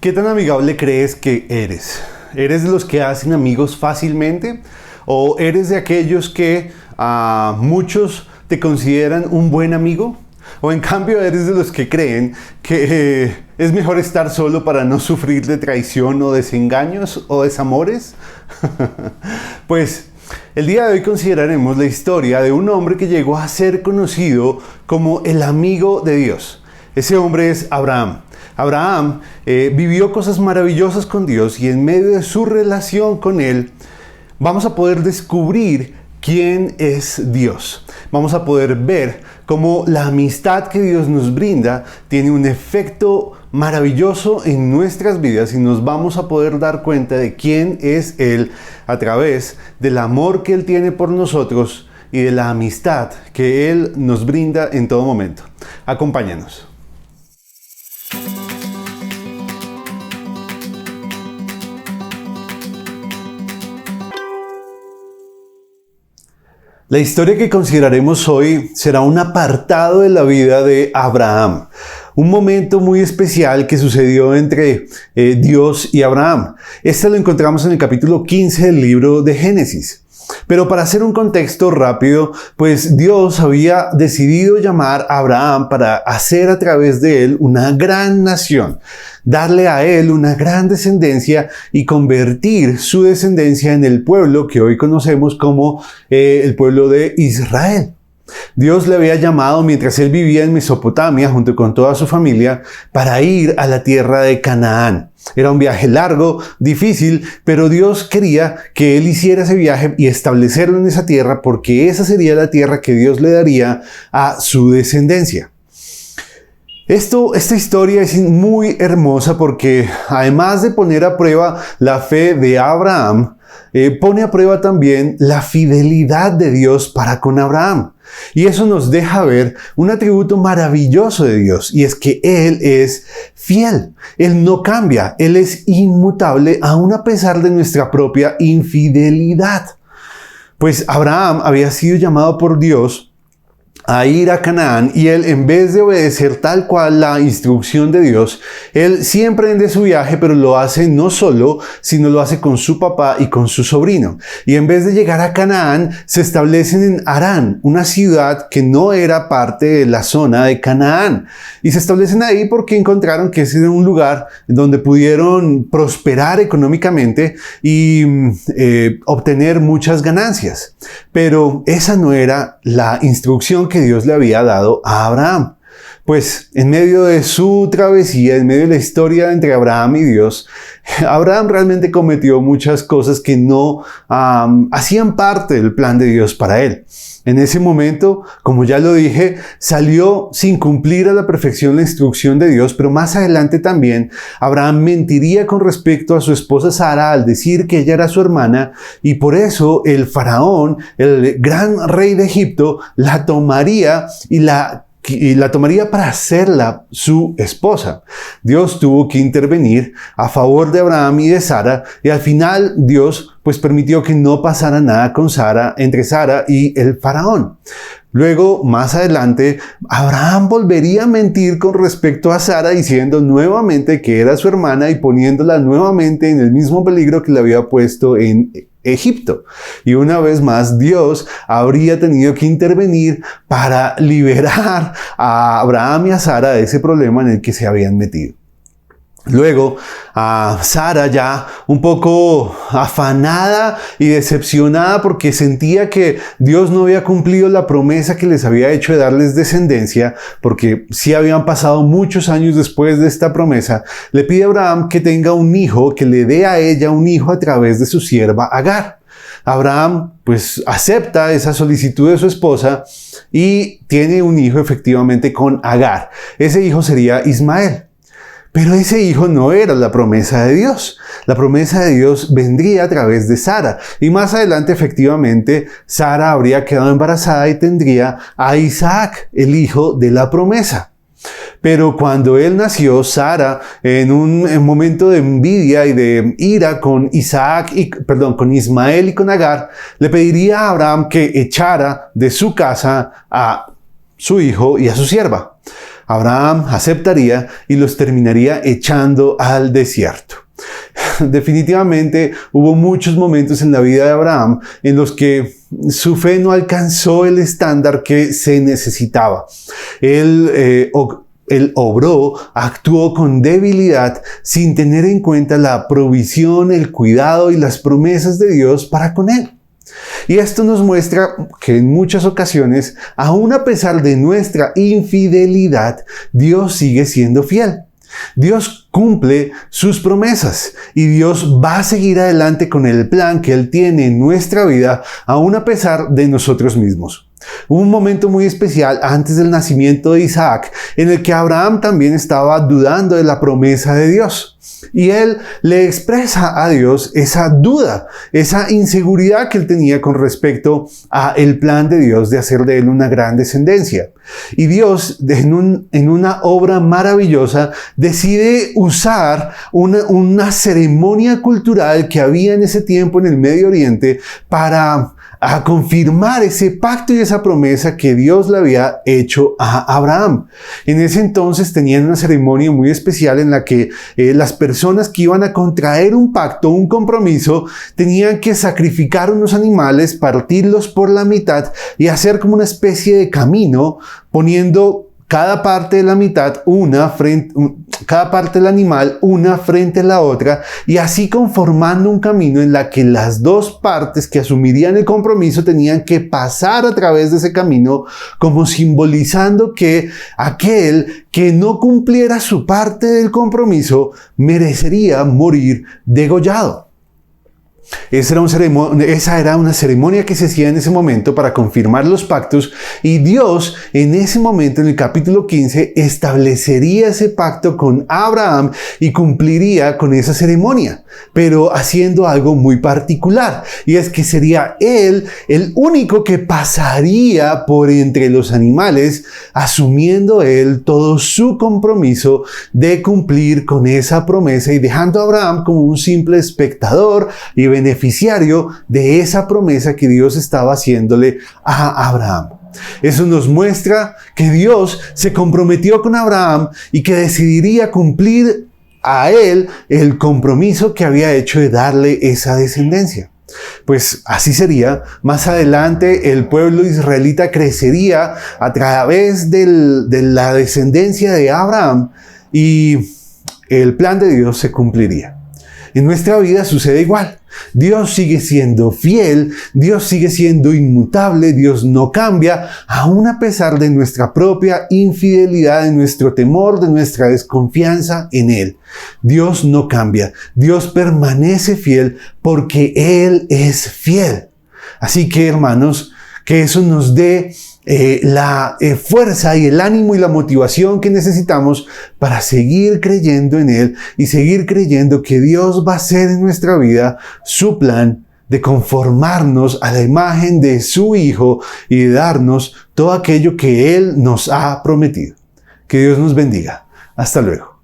¿Qué tan amigable crees que eres? ¿Eres de los que hacen amigos fácilmente? ¿O eres de aquellos que muchos te consideran un buen amigo? ¿O en cambio eres de los que creen que es mejor estar solo para no sufrir de traición o desengaños o desamores? Pues el día de hoy consideraremos la historia de un hombre que llegó a ser conocido como el amigo de Dios. Ese hombre es Abraham. Abraham vivió cosas maravillosas con Dios y en medio de su relación con Él vamos a poder descubrir quién es Dios. Vamos a poder ver cómo la amistad que Dios nos brinda tiene un efecto maravilloso en nuestras vidas y nos vamos a poder dar cuenta de quién es Él a través del amor que Él tiene por nosotros y de la amistad que Él nos brinda en todo momento. Acompáñanos. La historia que consideraremos hoy será un apartado de la vida de Abraham. Un momento muy especial que sucedió entre Dios y Abraham. Este lo encontramos en el capítulo 15 del libro de Génesis. Pero para hacer un contexto rápido, pues Dios había decidido llamar a Abraham para hacer a través de él una gran nación, darle a él una gran descendencia y convertir su descendencia en el pueblo que hoy conocemos como el pueblo de Israel. Dios le había llamado mientras él vivía en Mesopotamia junto con toda su familia para ir a la tierra de Canaán. Era un viaje largo, difícil, pero Dios quería que él hiciera ese viaje y establecerlo en esa tierra porque esa sería la tierra que Dios le daría a su descendencia. Esta historia es muy hermosa porque además de poner a prueba la fe de Abraham, pone a prueba también la fidelidad de Dios para con Abraham. Y eso nos deja ver un atributo maravilloso de Dios, y es que Él es fiel. Él no cambia, Él es inmutable aun a pesar de nuestra propia infidelidad. Pues Abraham había sido llamado por Dios a ir a Canaán y él, en vez de obedecer tal cual la instrucción de Dios, él sí emprende su viaje, pero lo hace no solo, sino lo hace con su papá y con su sobrino. Y en vez de llegar a Canaán, se establecen en Harán, una ciudad que no era parte de la zona de Canaán. Y se establecen ahí porque encontraron que ese era un lugar donde pudieron prosperar económicamente y obtener muchas ganancias. Pero esa no era la instrucción que Dios le había dado a Abraham. Pues en medio de su travesía, en medio de la historia entre Abraham y Dios, Abraham realmente cometió muchas cosas que no hacían parte del plan de Dios para él. En ese momento, como ya lo dije, salió sin cumplir a la perfección la instrucción de Dios, pero más adelante también Abraham mentiría con respecto a su esposa Sara al decir que ella era su hermana, y por eso el faraón, el gran rey de Egipto, la tomaría y la tomaría para hacerla su esposa. Dios tuvo que intervenir a favor de Abraham y de Sara, y al final Dios pues permitió que no pasara nada con Sara, entre Sara y el faraón. Luego, más adelante, Abraham volvería a mentir con respecto a Sara, diciendo nuevamente que era su hermana y poniéndola nuevamente en el mismo peligro que le había puesto en Egipto. Y una vez más, Dios habría tenido que intervenir para liberar a Abraham y a Sara de ese problema en el que se habían metido. Luego, a Sara, ya un poco afanada y decepcionada porque sentía que Dios no había cumplido la promesa que les había hecho de darles descendencia, porque sí habían pasado muchos años después de esta promesa, le pide a Abraham que tenga un hijo, que le dé a ella un hijo a través de su sierva Agar. Abraham pues acepta esa solicitud de su esposa y tiene un hijo efectivamente con Agar. Ese hijo sería Ismael. Pero ese hijo no era la promesa de Dios. La promesa de Dios vendría a través de Sara. Y más adelante, efectivamente, Sara habría quedado embarazada y tendría a Isaac, el hijo de la promesa. Pero cuando él nació, Sara, en un momento de envidia y de ira con con Ismael y con Agar, le pediría a Abraham que echara de su casa a su hijo y a su sierva. Abraham aceptaría y los terminaría echando al desierto. Definitivamente hubo muchos momentos en la vida de Abraham en los que su fe no alcanzó el estándar que se necesitaba. Él obró, actuó con debilidad sin tener en cuenta la provisión, el cuidado y las promesas de Dios para con él. Y esto nos muestra que en muchas ocasiones, aun a pesar de nuestra infidelidad, Dios sigue siendo fiel. Dios cumple sus promesas y Dios va a seguir adelante con el plan que Él tiene en nuestra vida, aun a pesar de nosotros mismos. Hubo un momento muy especial antes del nacimiento de Isaac en el que Abraham también estaba dudando de la promesa de Dios. Y él le expresa a Dios esa duda, esa inseguridad que él tenía con respecto a el plan de Dios de hacer de él una gran descendencia. Y Dios, en una obra maravillosa, decide usar una ceremonia cultural que había en ese tiempo en el Medio Oriente para confirmar ese pacto y esa promesa que Dios le había hecho a Abraham. En ese entonces tenían una ceremonia muy especial en la que las personas que iban a contraer un pacto, un compromiso, tenían que sacrificar unos animales, partirlos por la mitad y hacer como una especie de camino, poniendo cada parte de la mitad cada parte del animal una frente a la otra, y así conformando un camino en la que las dos partes que asumirían el compromiso tenían que pasar a través de ese camino, como simbolizando que aquel que no cumpliera su parte del compromiso merecería morir degollado. Esa era una ceremonia que se hacía en ese momento para confirmar los pactos, y Dios en ese momento, en el capítulo 15, establecería ese pacto con Abraham y cumpliría con esa ceremonia, pero haciendo algo muy particular, y es que sería él el único que pasaría por entre los animales, asumiendo él todo su compromiso de cumplir con esa promesa y dejando a Abraham como un simple espectador y beneficiario de esa promesa que Dios estaba haciéndole a Abraham. Eso nos muestra que Dios se comprometió con Abraham y que decidiría cumplir a él el compromiso que había hecho de darle esa descendencia. Pues así sería. Más adelante el pueblo israelita crecería a través de la descendencia de Abraham y el plan de Dios se cumpliría. En nuestra vida sucede igual. Dios sigue siendo fiel, Dios sigue siendo inmutable, Dios no cambia, aun a pesar de nuestra propia infidelidad, de nuestro temor, de nuestra desconfianza en Él. Dios no cambia, Dios permanece fiel porque Él es fiel. Así que, hermanos, que eso nos dé la fuerza y el ánimo y la motivación que necesitamos para seguir creyendo en Él y seguir creyendo que Dios va a hacer en nuestra vida su plan de conformarnos a la imagen de su Hijo y de darnos todo aquello que Él nos ha prometido. Que Dios nos bendiga. Hasta luego.